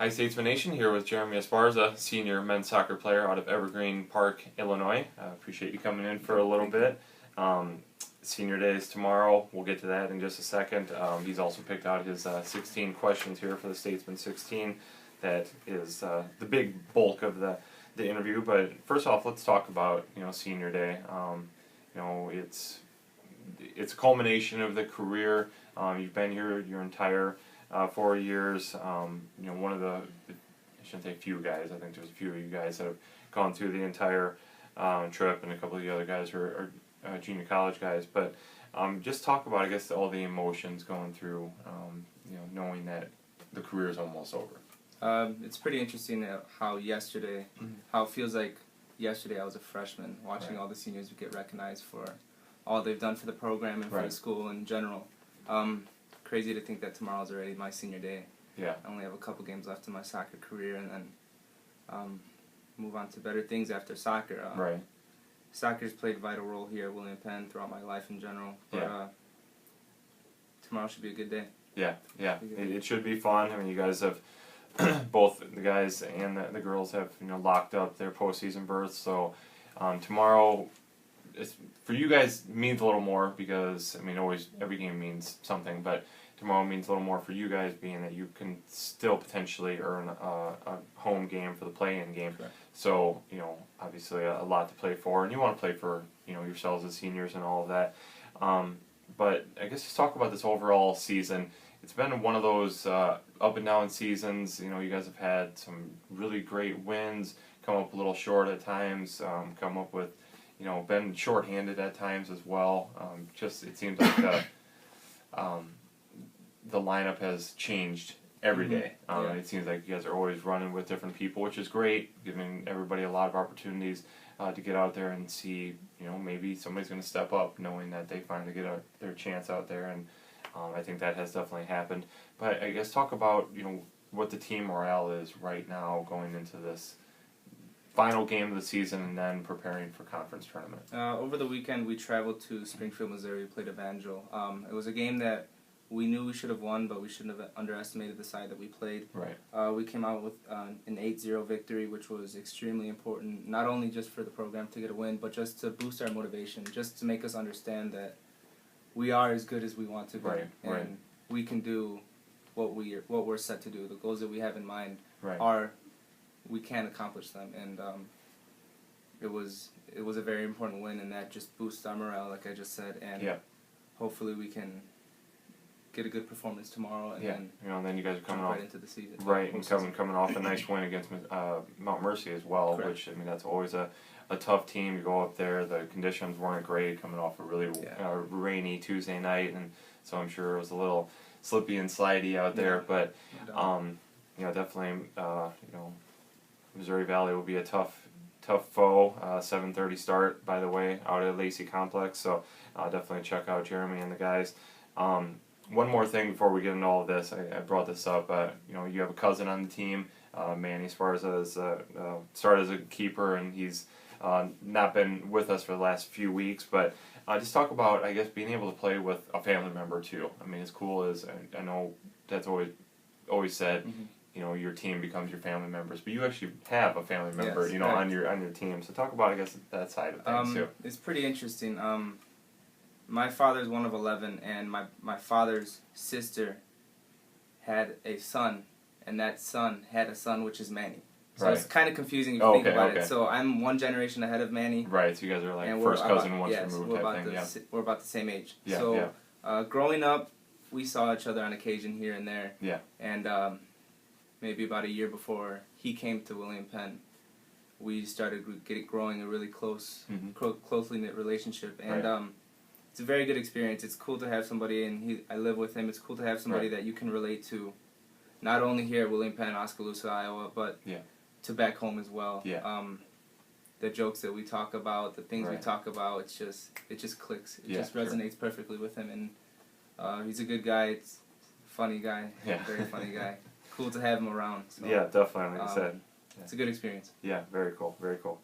Hi, Statesmen Nation, here with Jeremy Esparza, senior men's soccer player out of Evergreen Park, Illinois. Appreciate you coming in for a little bit. Senior day is tomorrow. We'll get to that in just a second. He's also picked out his 16 questions here for the Statesmen 16. That is the big bulk of the interview. But first off, let's talk about senior day. It's a culmination of the career. You've been here your entire 4 years. One of the, I shouldn't say few guys, I think there's a few of you guys that have gone through the entire trip, and a couple of the other guys are junior college guys. But just talk about, I guess, all the emotions going through, knowing that the career is almost over. It's pretty interesting how yesterday, how it feels like yesterday I was a freshman, watching all the seniors get recognized for all they've done for the program and for the school in general. Crazy to think that tomorrow's already my senior day. Yeah. I only have a couple games left in my soccer career, and then move on to better things after soccer. Right. Soccer's played a vital role here at William Penn throughout my life in general. But tomorrow should be a good day. Yeah. It should be fun. I mean, you guys have both the guys and the girls have locked up their postseason berths. So tomorrow, for you guys, means a little more because always every game means something, but tomorrow means a little more for you guys, being that you can still potentially earn a home game for the play-in game. Correct. So obviously a lot to play for, and you want to play for yourselves as seniors and all of that. But I guess just talk about this overall season. It's been one of those up and down seasons. You guys have had some really great wins, come up a little short at times, come up with been shorthanded at times as well. It seems like the lineup has changed every day. It seems like you guys are always running with different people, which is great, giving everybody a lot of opportunities to get out there and see, maybe somebody's going to step up, knowing that they finally get their chance out there. And I think that has definitely happened. But I guess talk about, what the team morale is right now going into this final game of the season and then preparing for conference tournament. Over the weekend, we traveled to Springfield, Missouri, played Evangel. It was a game that we knew we should have won, but we shouldn't have underestimated the side that we played. Right. We came out with an 8-0 victory, which was extremely important, not only just for the program to get a win, but just to boost our motivation, just to make us understand that we are as good as we want to be, and we can do what we're set to do. The goals that we have in mind we can accomplish them, and it was a very important win, and that just boosts our morale, like I just said, and hopefully we can get a good performance tomorrow, and then you guys are coming off right into the season. Right, and coming off a nice win against Mount Mercy as well. Correct. Which that's always a tough team. You go up there, the conditions weren't great, coming off a really rainy Tuesday night, and so I'm sure it was a little slippy and slidey out there. But definitely Missouri Valley will be a tough foe. 7:30 start, by the way, out at Lacey Complex. So definitely check out Jeremy and the guys. One more thing before we get into all of this, I brought this up. You have a cousin on the team, Manny Esparza, started as a keeper, and he's not been with us for the last few weeks. But just talk about, I guess, being able to play with a family member too. As cool as I know that's always said. Your team becomes your family members, but you actually have a family member, on your team. So talk about, I guess, that side of things too. It's pretty interesting. My father's one of 11, and my father's sister had a son, and that son had a son, which is Manny. So it's kind of confusing if you think about it. So I'm one generation ahead of Manny. Right, so you guys are like first cousin, once removed type thing. We're about the same age. Yeah, growing up, we saw each other on occasion here and there. Yeah. And maybe about a year before he came to William Penn, we started growing a really closely knit relationship. And it's a very good experience. It's cool to have somebody, and I live with him. It's cool to have somebody that you can relate to, not only here at William Penn, Oskaloosa, Iowa, but to back home as well. The jokes that we talk about, the things we talk about, it just clicks. It just resonates perfectly with him, and he's a good guy. It's a funny guy, very funny guy. Cool to have him around. So, definitely, like you said. It's a good experience. Yeah, very cool, very cool.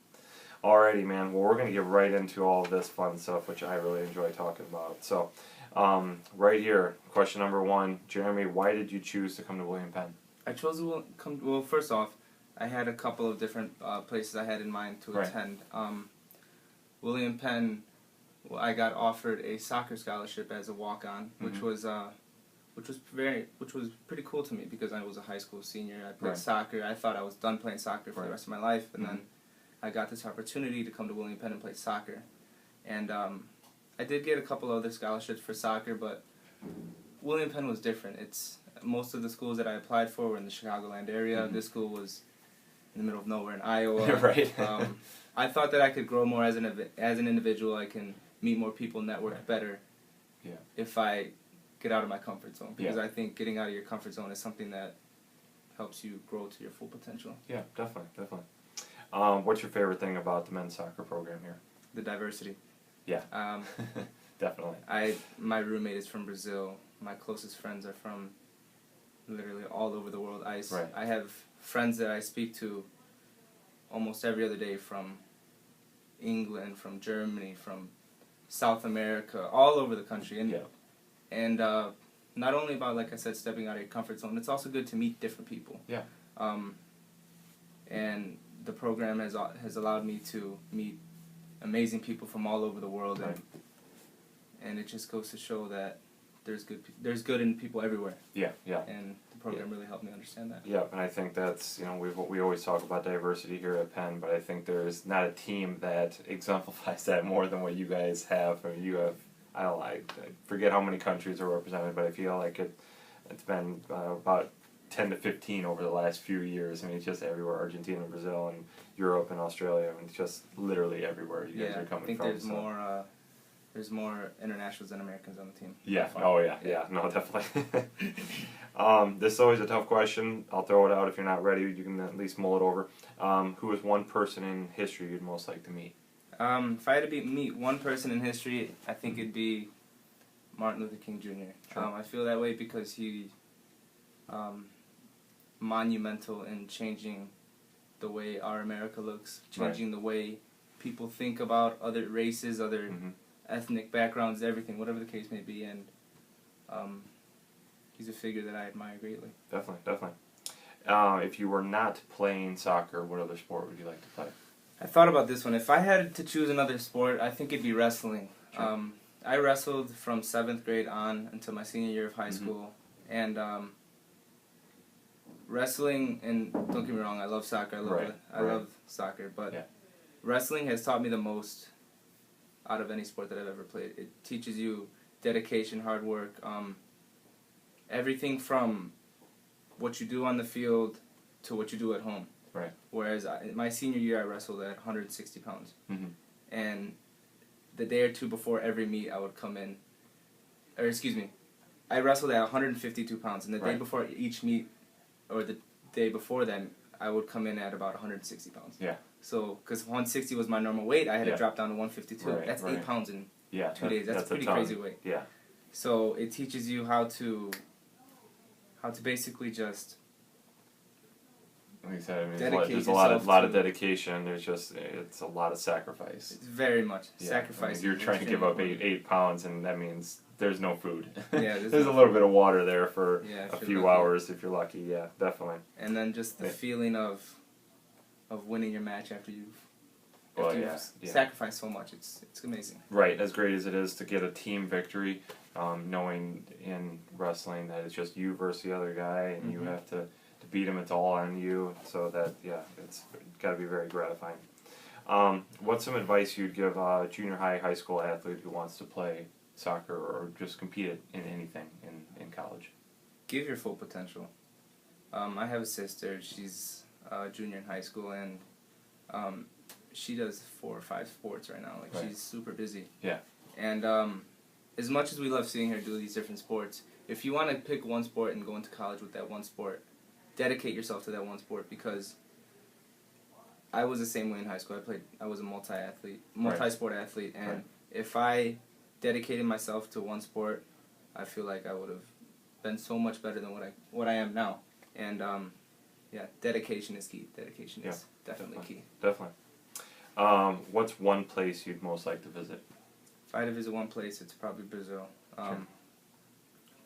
Alrighty, man. Well, we're going to get right into all of this fun stuff, which I really enjoy talking about. So, right here, question number 1. Jeremy, why did you choose to come to William Penn? I chose well, first off, I had a couple of different places I had in mind to attend. William Penn, I got offered a soccer scholarship as a walk-on, which was pretty cool to me because I was a high school senior. I played soccer. I thought I was done playing soccer for the rest of my life, and then I got this opportunity to come to William Penn and play soccer. And I did get a couple other scholarships for soccer, but William Penn was different. Most of the schools that I applied for were in the Chicagoland area. This school was in the middle of nowhere in Iowa. Right. I thought that I could grow more as an individual. I can meet more people, network better. Yeah. If I get out of my comfort zone, because I think getting out of your comfort zone is something that helps you grow to your full potential. Yeah, definitely. What's your favorite thing about the men's soccer program here? The diversity. Yeah. Definitely. My roommate is from Brazil. My closest friends are from literally all over the world. I have friends that I speak to almost every other day from England, from Germany, from South America, all over the country. And not only about, like I said, stepping out of your comfort zone, it's also good to meet different people. Yeah. And the program has allowed me to meet amazing people from all over the world, and it just goes to show that there's good in people everywhere. Yeah. And the program really helped me understand that. Yeah, and I think that's, we always talk about diversity here at Penn, but I think there's not a team that exemplifies that more than what you guys have. I mean, you have, I forget how many countries are represented, but I feel like it's been about 10 to 15 over the last few years. I mean, it's just everywhere: Argentina, Brazil, and Europe, and Australia. I mean, it's just literally everywhere you guys are coming from. I think there's more internationals than Americans on the team. Yeah. Oh, yeah. No, definitely. This is always a tough question. I'll throw it out. If you're not ready, you can at least mull it over. Who is one person in history you'd most like to meet? If I had to meet one person in history, I think it'd be Martin Luther King Jr. Sure. I feel that way because he monumental in changing the way our America looks, changing the way people think about other races, other ethnic backgrounds, everything, whatever the case may be, and he's a figure that I admire greatly. Definitely. If you were not playing soccer, what other sport would you like to play? I thought about this one. If I had to choose another sport, I think it'd be wrestling. Sure. I wrestled from 7th grade on until my senior year of high school, and wrestling, and don't get me wrong, I love soccer. I love soccer, but wrestling has taught me the most out of any sport that I've ever played. It teaches you dedication, hard work, everything from what you do on the field to what you do at home. Right. Whereas my senior year, I wrestled at 160 pounds. And the day or two before every meet, I would come in, I wrestled at 152 pounds, and the day before each meet, or the day before then, I would come in at about 160 pounds. Yeah. So, because 160 was my normal weight, I had to drop down to 152. That's 8 pounds in 2 days. That's a pretty crazy weight. Yeah. So it teaches you how to basically just. Like I said, I mean, there's a lot of dedication. It's a lot of sacrifice. It's very much sacrifice. I mean, you're trying to give up 8 pounds, and that means there's no food. Yeah, there's a little bit of water there for a few hours if you're lucky. Yeah, definitely. And then just the feeling of winning your match after you've sacrificed so much. It's amazing. Right, as great as it is to get a team victory, knowing in wrestling that it's just you versus the other guy, and you have to beat him. It's all on you. So that it's got to be very gratifying. What's some advice you'd give a junior high school athlete who wants to play soccer or just compete in anything in college? Give your full potential. I have a sister. She's a junior in high school, and she does 4 or 5 sports right now. She's super busy. Yeah. And as much as we love seeing her do these different sports, if you want to pick one sport and go into college with that one sport, dedicate yourself to that one sport, because I was the same way in high school. I was a multi-sport athlete, and if I dedicated myself to one sport, I feel like I would have been so much better than what I am now. And dedication is key. Dedication is definitely key. Definitely. What's one place you'd most like to visit? If I had to visit one place, it's probably Brazil.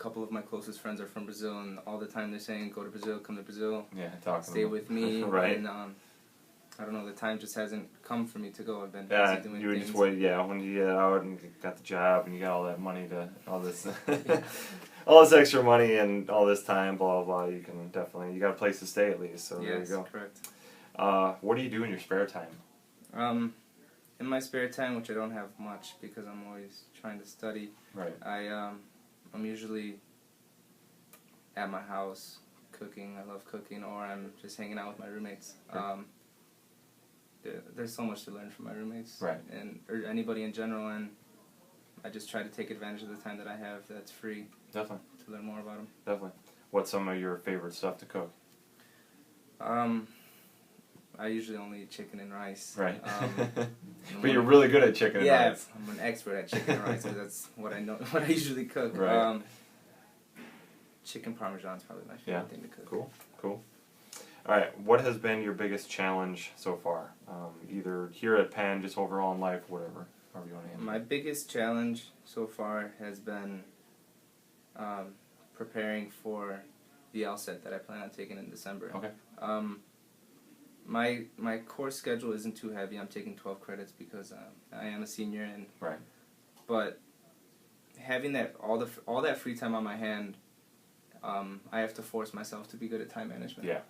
couple of my closest friends are from Brazil, and all the time they're saying, "Go to Brazil, come to Brazil, stay with me." Right. And I don't know, the time just hasn't come for me to go. I've been Yeah, busy doing you would things. just wait. Yeah, when you get out and you got the job and you got all that money to all this, all this extra money and all this time, blah blah blah. You can definitely, you got a place to stay at least. So there you go. Correct. What do you do in your spare time? In my spare time, which I don't have much because I'm always trying to study. Right. I'm usually at my house cooking. I love cooking, or I'm just hanging out with my roommates. Right. There's so much to learn from my roommates, right, or anybody in general, and I just try to take advantage of the time that I have that's free. Definitely. To learn more about them. Definitely. What's some of your favorite stuff to cook? I usually only eat chicken and rice. Right. But you're really good at chicken and rice. Yeah, I'm an expert at chicken and rice because that's what I know. What I usually cook. Right. Chicken parmesan is probably my favorite thing to cook. Cool. All right. What has been your biggest challenge so far? Either here at Penn, just overall in life, whatever. However you want to handle it. My biggest challenge so far has been preparing for the LSAT that I plan on taking in December. Okay. My course schedule isn't too heavy. I'm taking 12 credits because I am a senior, and right. But having that all that free time on my hand, I have to force myself to be good at time management. Yeah.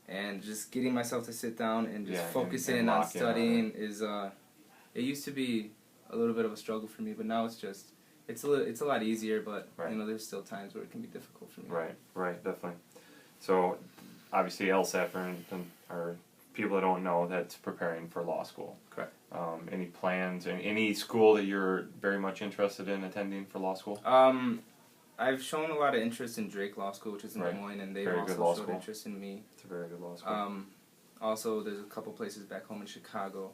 And just getting myself to sit down and just focus and in on lock in studying is it used to be a little bit of a struggle for me, but now it's a lot easier. But right. there's still times where it can be difficult for me. Right, definitely. So, obviously, LSAT for people that don't know, that's preparing for law school. Correct. Any plans? Any school that you're very much interested in attending for law school? I've shown a lot of interest in Drake Law School, which is in Des Moines, and they've also showed interest in me. It's a very good law school. Also, there's a couple places back home in Chicago.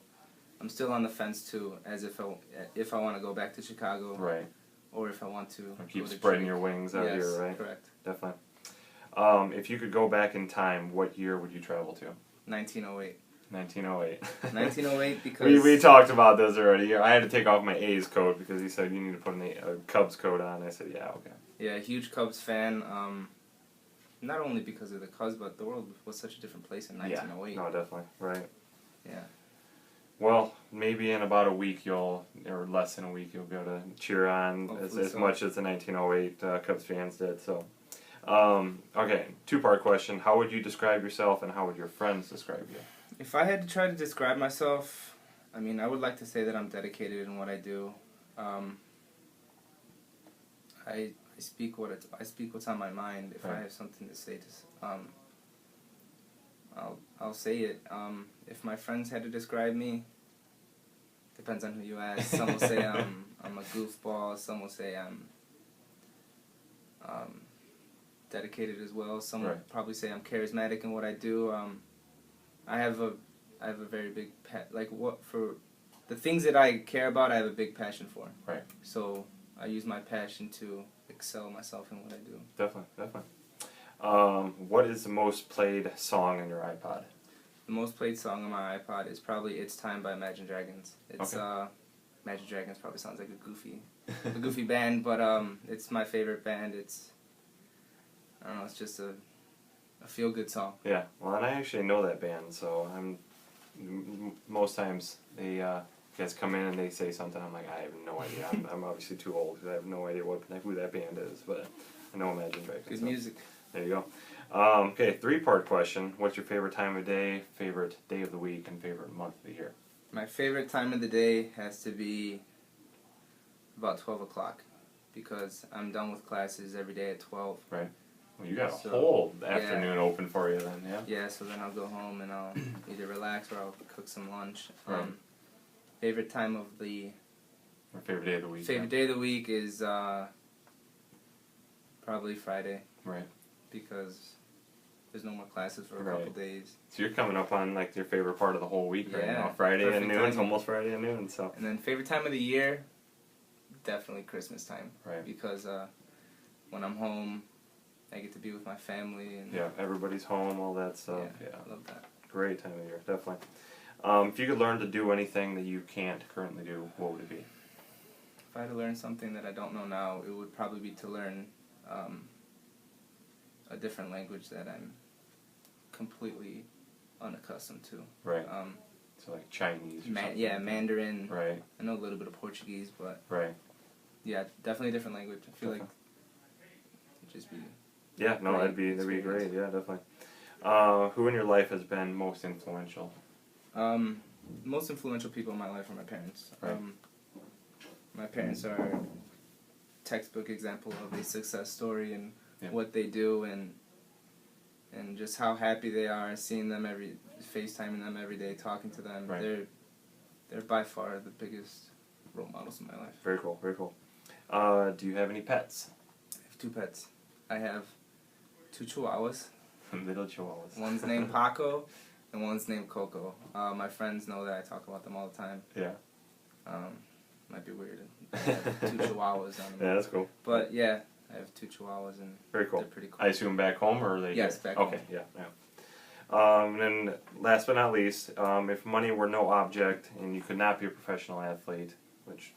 I'm still on the fence too, as if I want to go back to Chicago, right, or if I want to keep spreading your wings out here, right? Correct. Definitely. If you could go back in time, what year would you travel to? 1908. 1908. 1908 because... We talked about this already. I had to take off my A's coat because he said you need to put a Cubs coat on. I said, yeah, okay. Yeah, huge Cubs fan. Not only because of the Cubs, but the world was such a different place in 1908. Yeah, no, definitely. Right. Yeah. Well, maybe in about a week or less than a week, you'll be able to cheer on as much as the 1908 Cubs fans did. So, okay, two-part question. How would you describe yourself, and how would your friends describe you? If I had to try to describe myself, I would like to say that I'm dedicated in what I do. I speak what's on my mind. If I have something to say, I'll say it. If my friends had to describe me, depends on who you ask. Some will say I'm a goofball. Some will say I'm dedicated as well. Some will probably say I'm charismatic in what I do. I have a very big for the things that I care about. I have a big passion for. Right. So I use my passion to excel myself in what I do. Definitely. What is the most played song on your iPod? The most played song on my iPod is probably "It's Time" by Imagine Dragons. It's Imagine Dragons probably sounds like a goofy band, but it's my favorite band. I don't know. It's just a feel-good song. Yeah. Well, and I actually know that band, so most times they guys come in and they say something. I'm like, I have no idea. I'm obviously too old because I have no idea who that band is, but I know Imagine Dragons. Good music. There you go. Okay, three-part question. What's your favorite time of day, favorite day of the week, and favorite month of the year? My favorite time of the day has to be about 12 o'clock because I'm done with classes every day at 12. Right. Well, you got a whole afternoon open for you then, yeah? Yeah, so then I'll go home and I'll either relax or I'll cook some lunch. Right. Favorite time of the... Or favorite day of the week? Favorite day of the week is probably Friday. Right. Because there's no more classes for a couple days. So you're coming up on like your favorite part of the whole week right now. Friday at noon. It's almost Friday at noon. So. And then favorite time of the year, definitely Christmas time. Right. Because when I'm home, I get to be with my family. And everybody's home, all that stuff. Yeah, I love that. Great time of year, definitely. If you could learn to do anything that you can't currently do, what would it be? If I had to learn something that I don't know now, it would probably be to learn a different language that I'm completely unaccustomed to. Right. So like Chinese. Or something. Yeah, Mandarin. Right. I know a little bit of Portuguese, but right. Yeah, definitely a different language. I feel like it'd just be. Yeah, no, that'd be great. Yeah, definitely. Who in your life has been most influential? Most influential people in my life are my parents. Right. My parents are textbook example of a success story and what they do and just how happy they are, seeing them FaceTiming them every day, talking to them. Right. They're by far the biggest role models in my life. Very cool, very cool. Do you have any pets? I have 2 pets. I have 2 chihuahuas. Little chihuahuas. One's named Paco and one's named Coco. My friends know that I talk about them all the time. Yeah. Might be weird. I have 2 chihuahuas on them. Yeah, that's cool. But yeah, I have 2 chihuahuas and very cool. They're pretty cool. I assume back home or are they? Yes, back home. Okay, yeah. And then last but not least, if money were no object and you could not be a professional athlete, which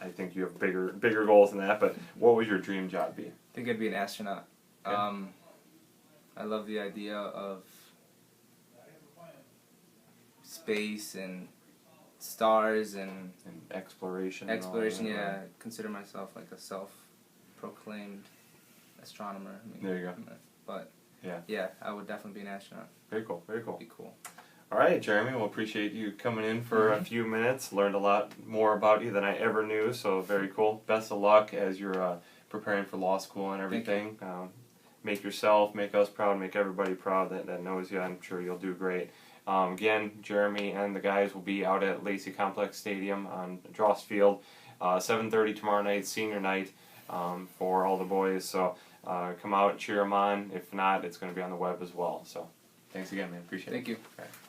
I think you have bigger goals than that, but what would your dream job be? I think I'd be an astronaut. Okay. I love the idea of space and stars and exploration. Exploration, yeah. I consider myself like a self-proclaimed astronomer. There you go. But yeah, I would definitely be an astronaut. Very cool, very cool. Be cool. All right, Jeremy, we'll appreciate you coming in for a few minutes. Learned a lot more about you than I ever knew, so very cool. Best of luck as you're preparing for law school and everything. Make yourself, make us proud, make everybody proud that knows you. I'm sure you'll do great. Again, Jeremy and the guys will be out at Lacey Complex Stadium on Dross Field, 7:30 tomorrow night, senior night for all the boys. So come out, cheer them on. If not, it's going to be on the web as well. So thanks again, man. Appreciate it. Thank you. All right.